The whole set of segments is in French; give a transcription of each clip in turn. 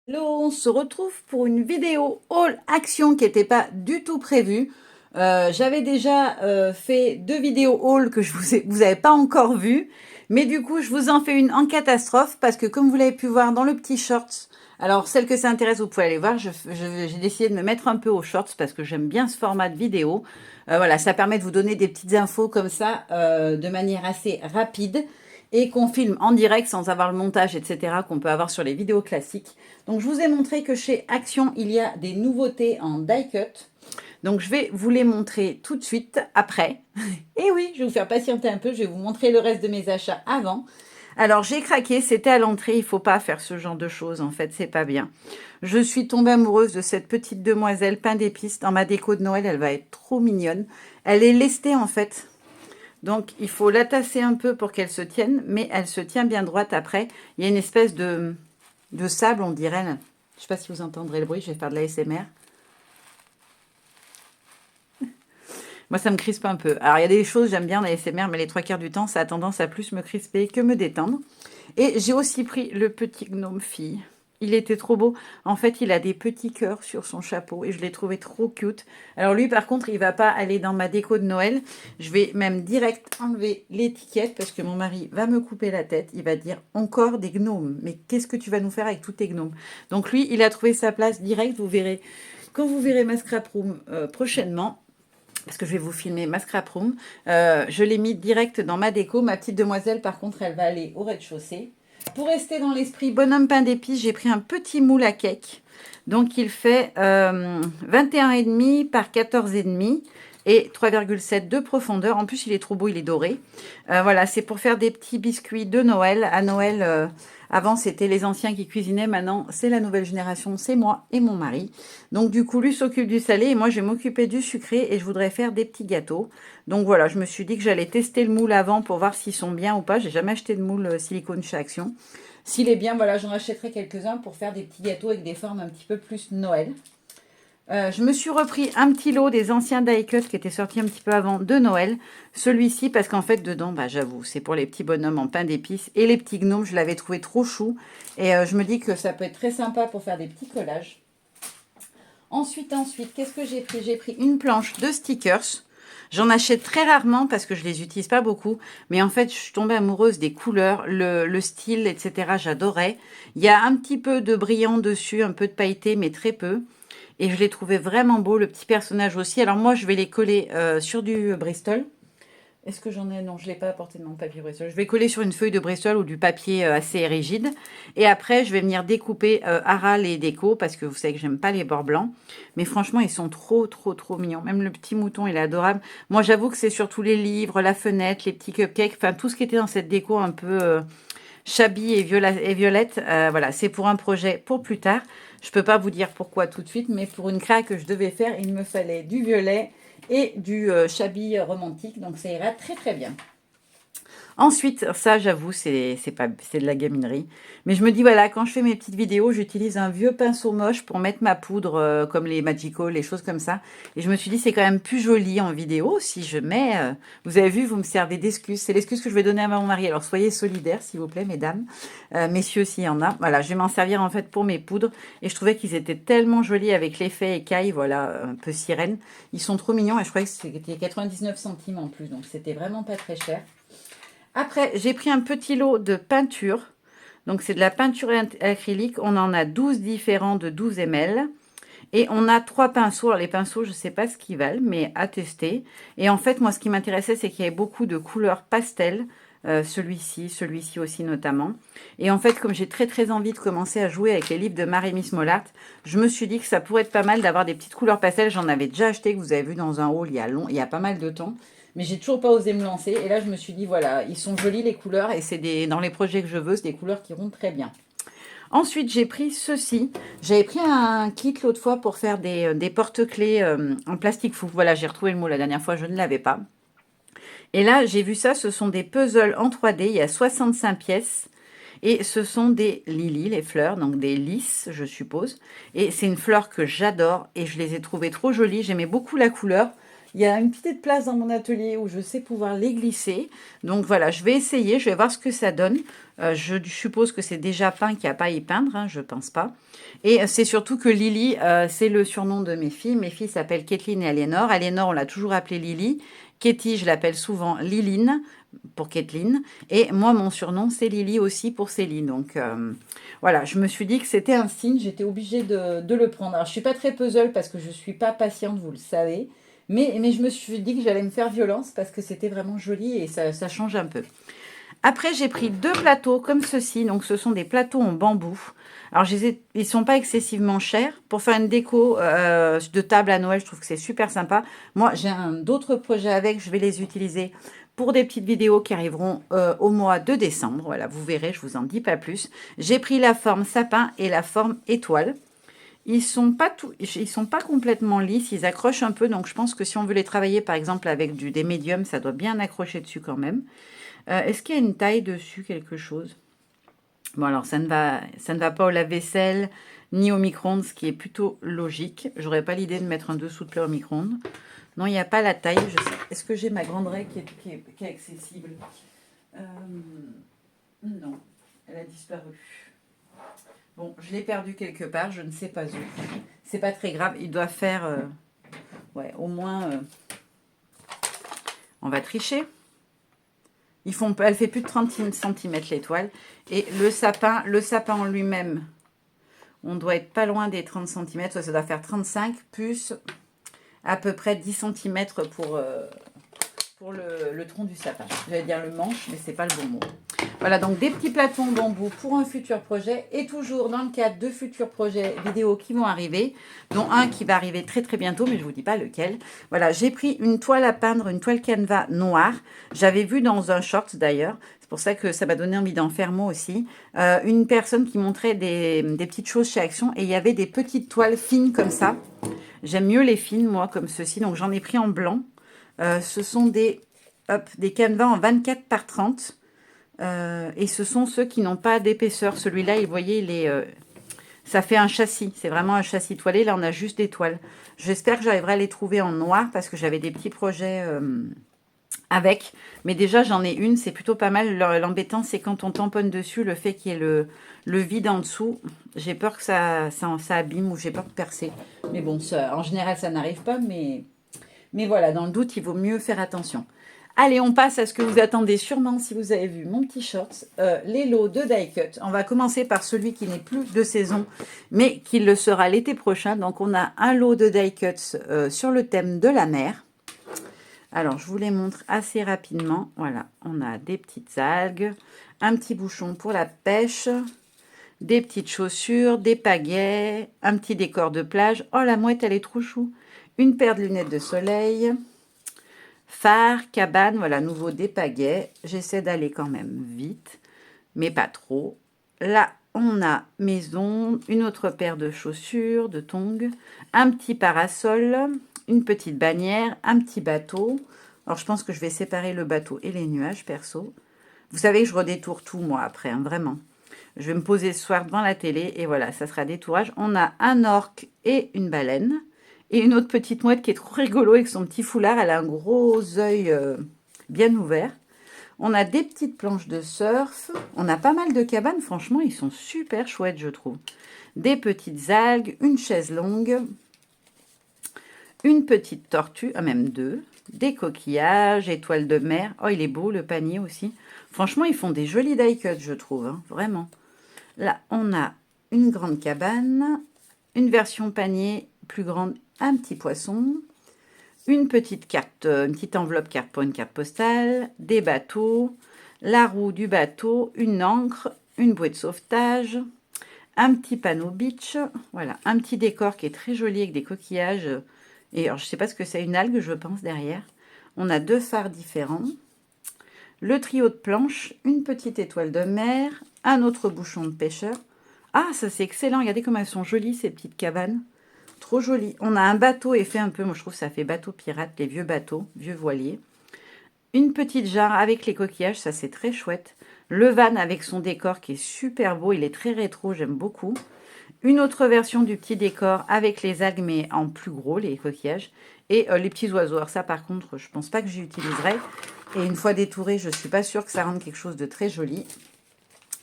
Hello, on se retrouve pour une vidéo haul action qui n'était pas du tout prévue. J'avais déjà fait deux vidéos haul que vous avez pas encore vues, mais du coup je vous en fais une en catastrophe parce que comme vous l'avez pu voir dans le petit shorts, alors celle que ça intéresse vous pouvez aller voir, j'ai décidé de me mettre un peu aux shorts parce que j'aime bien ce format de vidéo. Voilà, ça permet de vous donner des petites infos comme ça de manière assez rapide et qu'on filme en direct sans avoir le montage, etc. qu'on peut avoir sur les vidéos classiques. Donc je vous ai montré que chez Action, il y a des nouveautés en die cut. Donc je vais vous les montrer tout de suite après. Et oui, je vais vous faire patienter un peu, je vais vous montrer le reste de mes achats avant. Alors j'ai craqué, c'était à l'entrée, il ne faut pas faire ce genre de choses, en fait, c'est pas bien. Je suis tombée amoureuse de cette petite demoiselle pain d'épices dans ma déco de Noël, elle va être trop mignonne. Elle est lestée en fait, donc il faut la tasser un peu pour qu'elle se tienne, mais elle se tient bien droite après. Il y a une espèce de sable, on dirait. Je ne sais pas si vous entendrez le bruit, je vais faire de la l'ASMR. Moi, ça me crispe un peu. Alors, il y a des choses, j'aime bien la l'ASMR, mais les trois quarts du temps, ça a tendance à plus me crisper que me détendre. Et j'ai aussi pris le petit gnome fille. Il était trop beau. En fait, il a des petits cœurs sur son chapeau et je l'ai trouvé trop cute. Alors lui, par contre, il va pas aller dans ma déco de Noël. Je vais même direct enlever l'étiquette parce que mon mari va me couper la tête. Il va dire encore des gnomes. Mais qu'est-ce que tu vas nous faire avec tous tes gnomes? Donc lui, il a trouvé sa place direct. Vous verrez, quand vous verrez ma scrap room prochainement, parce que je vais vous filmer ma scrap room, je l'ai mis direct dans ma déco. Ma petite demoiselle, par contre, elle va aller au rez-de-chaussée. Pour rester dans l'esprit bonhomme pain d'épices, j'ai pris un petit moule à cake. Donc, il fait 21,5 par 14,5 et 3,7 de profondeur. En plus, il est trop beau, il est doré. Voilà, c'est pour faire des petits biscuits de Noël. À Noël, avant, c'était les anciens qui cuisinaient. Maintenant, c'est la nouvelle génération, c'est moi et mon mari. Donc, du coup, lui s'occupe du salé et moi, je vais m'occuper du sucré et je voudrais faire des petits gâteaux. Donc, voilà, je me suis dit que j'allais tester le moule avant pour voir s'ils sont bien ou pas. J'ai jamais acheté de moule silicone chez Action. S'il est bien, voilà, j'en achèterai quelques-uns pour faire des petits gâteaux avec des formes un petit peu plus Noël. Je me suis repris un petit lot des anciens die cut qui étaient sortis un petit peu avant de Noël. Celui-ci, parce qu'en fait, dedans, bah, j'avoue, c'est pour les petits bonhommes en pain d'épices. Et les petits gnomes, je l'avais trouvé trop chou. Et je me dis que ça peut être très sympa pour faire des petits collages. Ensuite, qu'est-ce que j'ai pris? J'ai pris une planche de stickers. J'en achète très rarement parce que je les utilise pas beaucoup. Mais en fait, je suis tombée amoureuse des couleurs, le style, etc. J'adorais. Il y a un petit peu de brillant dessus, un peu de pailleté, mais très peu. Et je l'ai trouvé vraiment beau, le petit personnage aussi. Alors moi, je vais les coller sur du Bristol. Est-ce que j'en ai? Non, je ne l'ai pas apporté de mon papier Bristol. Je vais coller sur une feuille de Bristol ou du papier assez rigide. Et après, je vais venir découper à ras les décos parce que vous savez que j'aime pas les bords blancs. Mais franchement, ils sont trop, trop, trop mignons. Même le petit mouton, il est adorable. Moi, j'avoue que c'est surtout les livres, la fenêtre, les petits cupcakes, enfin tout ce qui était dans cette déco un peu Chabi et Violette. Voilà, c'est pour un projet pour plus tard. Je ne peux pas vous dire pourquoi tout de suite, mais pour une créa que je devais faire, il me fallait du violet et du Chabi romantique. Donc ça ira très très bien. Ensuite, ça, j'avoue, c'est de la gaminerie. Mais je me dis, voilà, quand je fais mes petites vidéos, j'utilise un vieux pinceau moche pour mettre ma poudre, comme les Magical, les choses comme ça. Et je me suis dit, c'est quand même plus joli en vidéo si je mets... vous avez vu, vous me servez d'excuse. C'est l'excuse que je vais donner à mon mari. Alors, soyez solidaires, s'il vous plaît, mesdames. Messieurs, s'il y en a. Voilà, je vais m'en servir, en fait, pour mes poudres. Et je trouvais qu'ils étaient tellement jolis avec l'effet écaille, voilà, un peu sirène. Ils sont trop mignons et je croyais que c'était 99 centimes en plus. Donc, c'était vraiment pas très cher. Après, j'ai pris un petit lot de peinture. Donc, c'est de la peinture acrylique. On en a 12 différents de 12 ml. Et on a 3 pinceaux. Alors, les pinceaux, je ne sais pas ce qu'ils valent, mais à tester. Et en fait, moi, ce qui m'intéressait, c'est qu'il y avait beaucoup de couleurs pastel. Celui-ci aussi notamment. Et en fait, comme j'ai très très envie de commencer à jouer avec les livres de Marie-Miss Mollart, je me suis dit que ça pourrait être pas mal d'avoir des petites couleurs pastel. J'en avais déjà acheté, que vous avez vu dans un haul il y a pas mal de temps. Mais j'ai toujours pas osé me lancer. Et là, je me suis dit, voilà, ils sont jolis les couleurs. Et c'est dans les projets que je veux, c'est des couleurs qui vont très bien. Ensuite, j'ai pris ceci. J'avais pris un kit l'autre fois pour faire des porte-clés en plastique fou. Voilà, j'ai retrouvé le mot la dernière fois, je ne l'avais pas. Et là, j'ai vu ça, ce sont des puzzles en 3D. Il y a 65 pièces. Et ce sont des lilies, les fleurs, donc des lys, je suppose. Et c'est une fleur que j'adore et je les ai trouvées trop jolies. J'aimais beaucoup la couleur. Il y a une petite place dans mon atelier où je sais pouvoir les glisser. Donc voilà, je vais essayer, je vais voir ce que ça donne. Je suppose que c'est déjà peint, qu'il n'y a pas à y peindre, hein, je ne pense pas. Et c'est surtout que Lily, c'est le surnom de mes filles. Mes filles s'appellent Kathleen et Aliénor. Aliénor, on l'a toujours appelée Lily. Katie, je l'appelle souvent Liline pour Kathleen. Et moi, mon surnom, c'est Lily aussi pour Céline. Donc voilà, je me suis dit que c'était un signe, j'étais obligée de le prendre. Alors, je ne suis pas très puzzle parce que je ne suis pas patiente, vous le savez. Mais je me suis dit que j'allais me faire violence parce que c'était vraiment joli et ça change un peu. Après, j'ai pris 2 plateaux comme ceci. Donc, ce sont des plateaux en bambou. Alors, ils ne sont pas excessivement chers. Pour faire une déco de table à Noël, je trouve que c'est super sympa. Moi, j'ai d'autres projets avec. Je vais les utiliser pour des petites vidéos qui arriveront au mois de décembre. Voilà, vous verrez, je vous en dis pas plus. J'ai pris la forme sapin et la forme étoile. Ils sont pas complètement lisses, ils accrochent un peu. Donc, je pense que si on veut les travailler, par exemple, avec des médiums, ça doit bien accrocher dessus quand même. Est-ce qu'il y a une taille dessus, quelque chose? Bon, alors, ça ne va pas au lave-vaisselle ni au micro-ondes, ce qui est plutôt logique. J'aurais pas l'idée de mettre un dessous de plat au micro-ondes. Non, il n'y a pas la taille. Est-ce que j'ai ma grande raie qui est accessible? Non, elle a disparu. Bon, je l'ai perdu quelque part, je ne sais pas où. C'est pas très grave, il doit faire... ouais, au moins... on va tricher. Elle fait plus de 30 cm l'étoile. Et le sapin en lui-même, on doit être pas loin des 30 cm. Ça doit faire 35 plus à peu près 10 cm pour le tronc du sapin. J'allais dire le manche, mais c'est pas le bon mot. Voilà, donc des petits plateaux en bambou pour un futur projet et toujours dans le cadre de futurs projets vidéo qui vont arriver, dont un qui va arriver très très bientôt, mais je ne vous dis pas lequel. Voilà, j'ai pris une toile à peindre, une toile canevas noire. J'avais vu dans un short d'ailleurs, c'est pour ça que ça m'a donné envie d'en faire moi aussi, une personne qui montrait des petites choses chez Action et il y avait des petites toiles fines comme ça. J'aime mieux les fines, moi, comme ceci, donc j'en ai pris en blanc. Ce sont des canevas en 24 par 30. Et ce sont ceux qui n'ont pas d'épaisseur. Celui-là, vous voyez, ça fait un châssis. C'est vraiment un châssis toilé. Là, on a juste des toiles. J'espère que j'arriverai à les trouver en noir parce que j'avais des petits projets avec. Mais déjà, j'en ai une. C'est plutôt pas mal. L'embêtant, c'est quand on tamponne dessus, le fait qu'il y ait le vide en dessous. J'ai peur que ça abîme ou j'ai peur de percer. Mais bon, en général, ça n'arrive pas. Mais voilà, dans le doute, il vaut mieux faire attention. Allez, on passe à ce que vous attendez sûrement si vous avez vu mon petit short, les lots de die cut. On va commencer par celui qui n'est plus de saison, mais qui le sera l'été prochain. Donc, on a un lot de die cuts sur le thème de la mer. Alors, je vous les montre assez rapidement. Voilà, on a des petites algues, un petit bouchon pour la pêche, des petites chaussures, des pagaies, un petit décor de plage. Oh, la mouette, elle est trop chou. Une paire de lunettes de soleil. Phare, cabane, voilà, nouveau des pagaies. J'essaie d'aller quand même vite, mais pas trop. Là, on a maison, une autre paire de chaussures, de tongs, un petit parasol, une petite bannière, un petit bateau. Alors, je pense que je vais séparer le bateau et les nuages, perso. Vous savez que je redétourne tout, moi, après, hein, vraiment. Je vais me poser ce soir devant la télé et voilà, ça sera détourage. On a un orque et une baleine. Et une autre petite mouette qui est trop rigolo avec son petit foulard. Elle a un gros œil bien ouvert. On a des petites planches de surf. On a pas mal de cabanes. Franchement, ils sont super chouettes, je trouve. Des petites algues, une chaise longue, une petite tortue, même deux, des coquillages, étoiles de mer. Oh, il est beau, le panier aussi. Franchement, ils font des jolis die cuts, je trouve, hein, vraiment. Là, on a une grande cabane, une version panier plus grande, un petit poisson, une petite carte, une petite enveloppe carte pour une carte postale, des bateaux, la roue du bateau, une ancre, une bouée de sauvetage, un petit panneau beach, voilà, un petit décor qui est très joli avec des coquillages. Et alors, je ne sais pas ce que c'est, une algue, je pense, derrière. On a deux phares différents, le trio de planches, une petite étoile de mer, un autre bouchon de pêcheur. Ah, ça c'est excellent, regardez comme elles sont jolies ces petites cabanes. Trop jolies. On a un bateau effet un peu, moi je trouve que ça fait bateau pirate, les vieux bateaux, vieux voiliers. Une petite jarre avec les coquillages, ça c'est très chouette. Le van avec son décor qui est super beau, il est très rétro, j'aime beaucoup. Une autre version du petit décor avec les algues, mais en plus gros, les coquillages. Et les petits oiseaux. Alors ça, par contre, je pense pas que j'y utiliserai. Et une fois détouré, je suis pas sûre que ça rende quelque chose de très joli.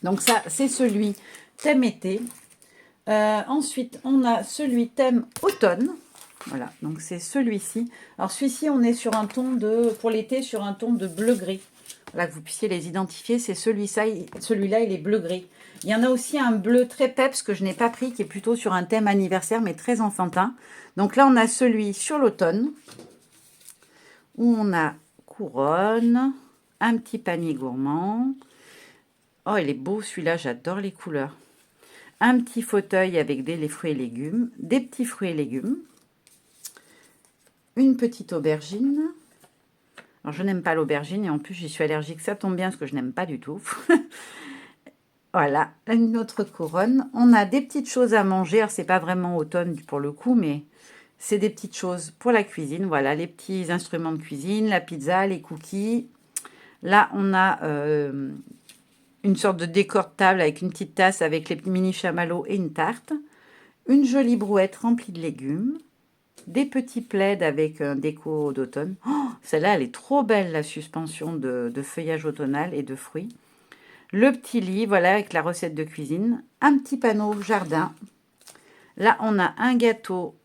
Donc ça, c'est celui thème été. Ensuite, on a celui thème automne. Voilà, donc c'est celui-ci. Alors celui-ci, on est sur un ton de, pour l'été, sur un ton de bleu-gris. Voilà, que vous puissiez les identifier, c'est celui-là, il est bleu-gris. Il y en a aussi un bleu très peps que je n'ai pas pris, qui est plutôt sur un thème anniversaire, mais très enfantin. Donc là, on a celui sur l'automne, où on a couronne, un petit panier gourmand. Oh, il est beau celui-là, j'adore les couleurs. Un petit fauteuil avec les fruits et légumes, des petits fruits et légumes, une petite aubergine. Alors, je n'aime pas l'aubergine et en plus, j'y suis allergique. Ça tombe bien parce que je n'aime pas du tout. Voilà, une autre couronne. On a des petites choses à manger. Alors, c'est pas vraiment automne pour le coup, mais c'est des petites choses pour la cuisine. Voilà, les petits instruments de cuisine, la pizza, les cookies. Là, on a une sorte de décor de table avec une petite tasse avec les mini chamallows et une tarte. Une jolie brouette remplie de légumes. Des petits plaids avec un déco d'automne. Oh, celle-là, elle est trop belle, la suspension de feuillage automnal et de fruits. Le petit lit, voilà, avec la recette de cuisine. Un petit panneau jardin. Là, on a un gâteau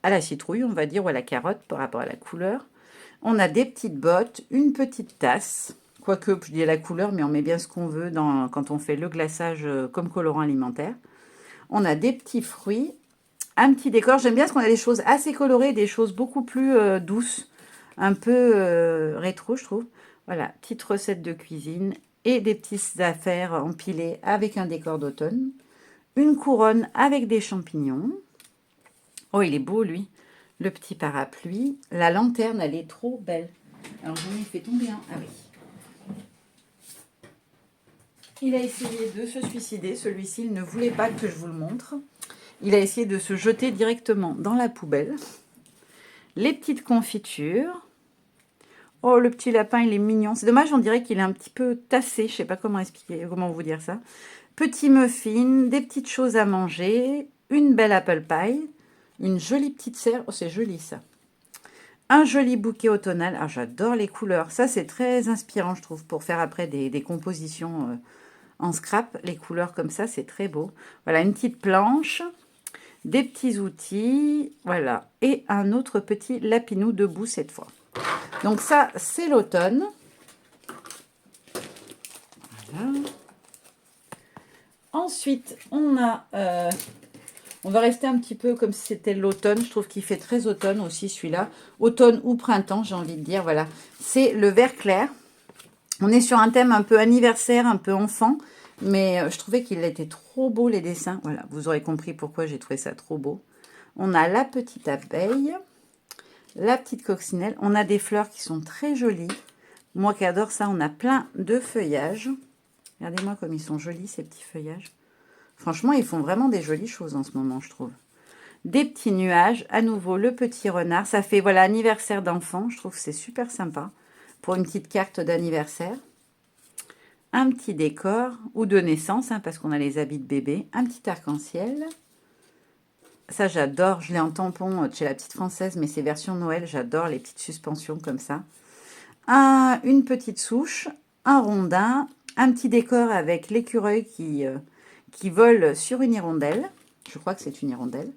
à la citrouille, on va dire, ou à la carotte par rapport à la couleur. On a des petites bottes, une petite tasse. Quoique, je dis la couleur, mais on met bien ce qu'on veut quand on fait le glaçage comme colorant alimentaire. On a des petits fruits, un petit décor. J'aime bien parce qu'on a des choses assez colorées, des choses beaucoup plus douces, un peu rétro, je trouve. Voilà, petite recette de cuisine et des petites affaires empilées avec un décor d'automne. Une couronne avec des champignons. Oh, il est beau, lui. Le petit parapluie. La lanterne, elle est trop belle. Alors, j'en ai fait tomber un. Ah oui. Il a essayé de se suicider. Celui-ci, il ne voulait pas que je vous le montre. Il a essayé de se jeter directement dans la poubelle. Les petites confitures. Oh, le petit lapin, il est mignon. C'est dommage, on dirait qu'il est un petit peu tassé. Je ne sais pas comment expliquer, comment vous dire ça. Petits muffins, des petites choses à manger, une belle apple pie, une jolie petite serre. Oh, c'est joli ça. Un joli bouquet automnal. Ah, j'adore les couleurs. Ça, c'est très inspirant, je trouve, pour faire après des compositions en scrap. Les couleurs comme ça, c'est très beau. Voilà, une petite planche, des petits outils, voilà. Et un autre petit lapinou debout cette fois. Donc ça, c'est l'automne. Voilà. Ensuite, on va rester un petit peu comme si c'était l'automne. Je trouve qu'il fait très automne aussi, celui-là. Automne ou printemps, j'ai envie de dire. Voilà, c'est le vert clair. On est sur un thème un peu anniversaire, un peu enfant. Mais je trouvais qu'il était trop beau, les dessins. Voilà, vous aurez compris pourquoi j'ai trouvé ça trop beau. On a la petite abeille, la petite coccinelle. On a des fleurs qui sont très jolies. Moi qui adore ça, on a plein de feuillages. Regardez-moi comme ils sont jolis, ces petits feuillages. Franchement, ils font vraiment des jolies choses en ce moment, je trouve. Des petits nuages. À nouveau, le petit renard. Ça fait, voilà, anniversaire d'enfant. Je trouve que c'est super sympa pour une petite carte d'anniversaire. Un petit décor, ou de naissance, hein, parce qu'on a les habits de bébé. Un petit arc-en-ciel. Ça, j'adore. Je l'ai en tampon chez la petite française, mais c'est version Noël. J'adore les petites suspensions comme ça. Une petite souche, un rondin, un petit décor avec l'écureuil qui vole sur une hirondelle. Je crois que c'est une hirondelle.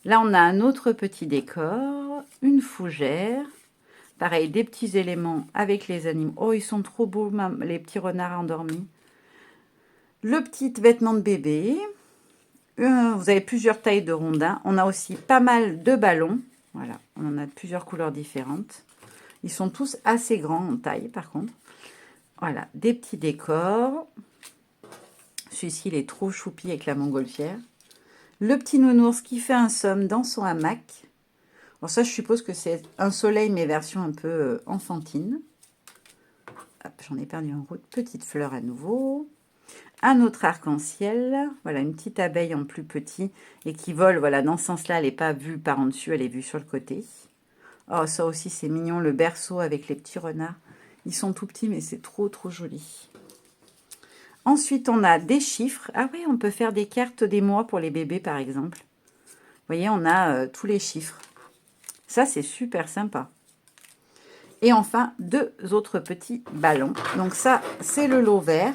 Là, on a un autre petit décor, une fougère. Pareil, des petits éléments avec les animaux. Oh, ils sont trop beaux, les petits renards endormis. Le petit vêtement de bébé. Vous avez plusieurs tailles de rondins. On a aussi pas mal de ballons. Voilà, on en a de plusieurs couleurs différentes. Ils sont tous assez grands en taille, par contre. Voilà, des petits décors. Celui-ci, il est trop choupi avec la montgolfière. Le petit nounours qui fait un somme dans son hamac. Alors ça, je suppose que c'est un soleil, mais version un peu enfantine. J'en ai perdu en route. Petite fleur à nouveau. Un autre arc-en-ciel. Voilà, une petite abeille en plus petit et qui vole. Voilà, dans ce sens-là, elle n'est pas vue par en dessus, elle est vue sur le côté. Oh, ça aussi, c'est mignon. Le berceau avec les petits renards. Ils sont tout petits, mais c'est trop, trop joli. Ensuite, on a des chiffres. Ah oui, on peut faire des cartes des mois pour les bébés, par exemple. Vous voyez, on a tous les chiffres. Ça, c'est super sympa. Et enfin, deux autres petits ballons. Donc ça, c'est le lot vert.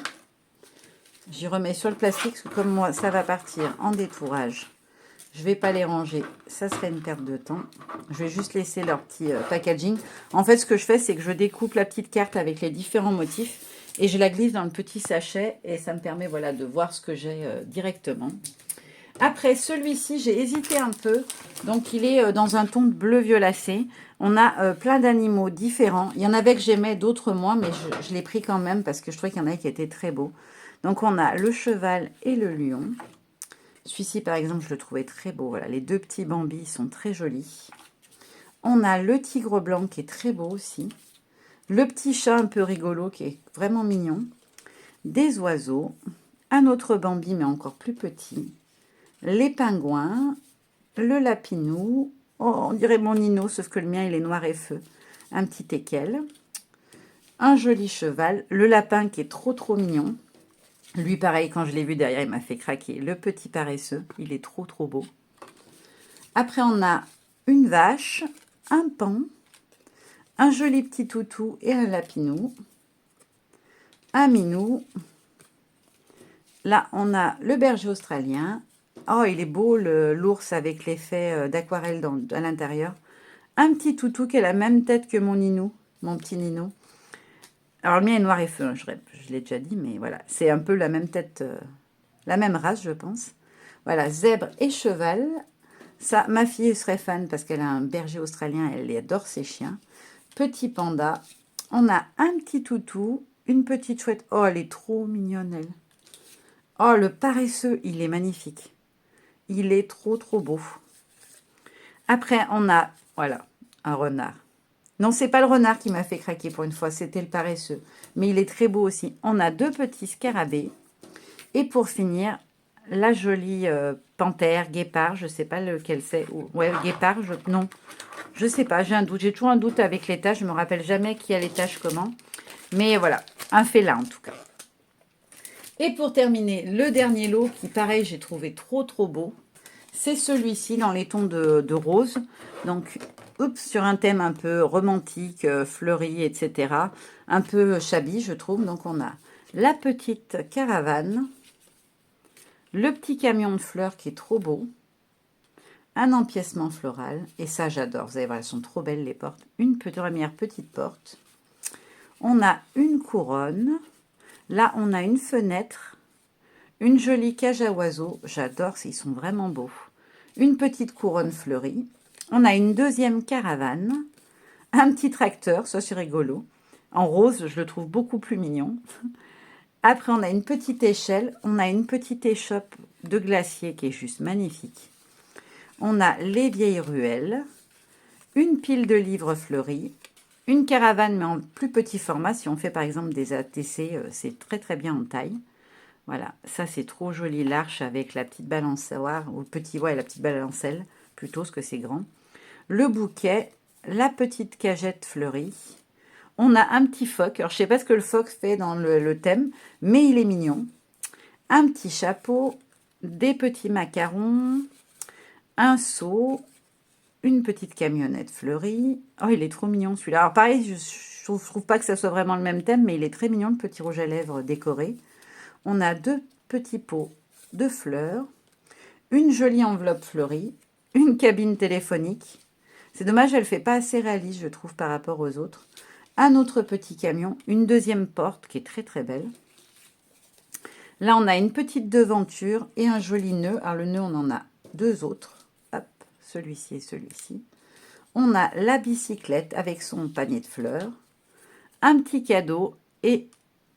J'y remets sur le plastique, parce que comme moi, ça va partir en détourage. Je ne vais pas les ranger, ça serait une perte de temps. Je vais juste laisser leur petit packaging. En fait, ce que je fais, c'est que je découpe la petite carte avec les différents motifs et je la glisse dans le petit sachet et ça me permet voilà, de voir ce que j'ai directement. Après, celui-ci, j'ai hésité un peu. Donc, il est dans un ton de bleu violacé. On a plein d'animaux différents. Il y en avait que j'aimais, d'autres moins, mais je l'ai pris quand même parce que je trouvais qu'il y en avait qui étaient très beaux. Donc, on a le cheval et le lion. Celui-ci, par exemple, je le trouvais très beau. Voilà, les deux petits bambis sont très jolis. On a le tigre blanc qui est très beau aussi. Le petit chat un peu rigolo qui est vraiment mignon. Des oiseaux. Un autre bambi, mais encore plus petit. Les pingouins. Le lapinou. Oh, on dirait mon Nino, sauf que le mien, il est noir et feu. Un petit teckel. Un joli cheval. Le lapin qui est trop mignon. Lui, pareil, quand je l'ai vu derrière, il m'a fait craquer. Le petit paresseux, il est trop beau. Après, on a une vache, un paon, un joli petit toutou et un lapinou, un minou. Là, on a le berger australien. Oh, il est beau, l'ours avec l'effet d'aquarelle à l'intérieur. Un petit toutou qui a la même tête que mon Ninou, mon petit Nino. Alors, le mien est noir et feu, hein, je l'ai déjà dit, mais voilà. C'est un peu la même tête, la même race, je pense. Voilà, zèbre et cheval. Ça, ma fille serait fan parce qu'elle a un berger australien, elle adore ses chiens. Petit panda. On a un petit toutou, une petite chouette. Oh, elle est trop mignonne, elle. Oh, le paresseux, il est magnifique. Il est trop beau. Après, on a, voilà, un renard. Non, c'est pas le renard qui m'a fait craquer pour une fois, c'était le paresseux. Mais il est très beau aussi. On a deux petits scarabées. Et pour finir, la jolie panthère, guépard, je ne sais pas lequel c'est. Ouais, guépard, non, je ne sais pas, j'ai un doute. J'ai toujours un doute avec les taches, je ne me rappelle jamais qui a les taches comment. Mais voilà, un félin en tout cas. Et pour terminer, le dernier lot qui, pareil, j'ai trouvé trop beau. C'est celui-ci dans les tons de rose. Donc, sur un thème un peu romantique, fleuri, etc. Un peu shabby, je trouve. Donc, on a la petite caravane. Le petit camion de fleurs qui est trop beau. Un empiècement floral. Et ça, j'adore. Vous allez voir, elles sont trop belles, les portes. Une première petite porte. On a une couronne. Là, on a une fenêtre. Une jolie cage à oiseaux. J'adore, ils sont vraiment beaux. Une petite couronne fleurie. On a une deuxième caravane. Un petit tracteur, ça c'est rigolo. En rose, je le trouve beaucoup plus mignon. Après, on a une petite échelle. On a une petite échoppe de glacier qui est juste magnifique. On a les vieilles ruelles. Une pile de livres fleuris. Une caravane, mais en plus petit format. Si on fait par exemple des ATC, c'est très bien en taille. Voilà, ça c'est trop joli. L'arche avec la petite balançoire, ou le petit, ouais, la petite balancelle, plutôt, parce que c'est grand. Le bouquet, la petite cagette fleurie. On a un petit phoque. Alors, je ne sais pas ce que le phoque fait dans le thème, mais il est mignon. Un petit chapeau, des petits macarons, un seau, une petite camionnette fleurie. Oh, il est trop mignon celui-là. Alors, pareil, je ne trouve pas que ça soit vraiment le même thème, mais il est très mignon, le petit rouge à lèvres décoré. On a deux petits pots de fleurs, une jolie enveloppe fleurie, une cabine téléphonique. C'est dommage, elle ne fait pas assez réaliste, je trouve, par rapport aux autres. Un autre petit camion, une deuxième porte qui est très belle. Là, on a une petite devanture et un joli nœud. Alors, le nœud, on en a deux autres. Hop, celui-ci et celui-ci. On a la bicyclette avec son panier de fleurs. Un petit cadeau et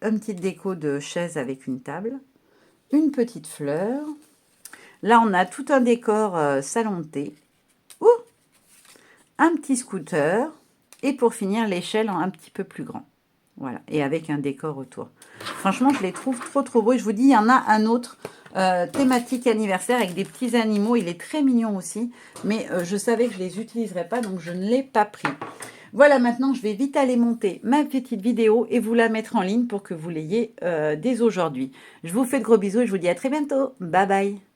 une petite déco de chaise avec une table. Une petite fleur. Là, on a tout un décor salon de thé. Un petit scooter. Et pour finir, l'échelle en un petit peu plus grand. Voilà, et avec un décor autour. Franchement, je les trouve trop beaux. Et je vous dis, il y en a un autre thématique anniversaire avec des petits animaux. Il est très mignon aussi. Mais je savais que je ne les utiliserais pas, donc je ne l'ai pas pris. Voilà, maintenant, je vais vite aller monter ma petite vidéo et vous la mettre en ligne pour que vous l'ayez dès aujourd'hui. Je vous fais de gros bisous et je vous dis à très bientôt. Bye bye.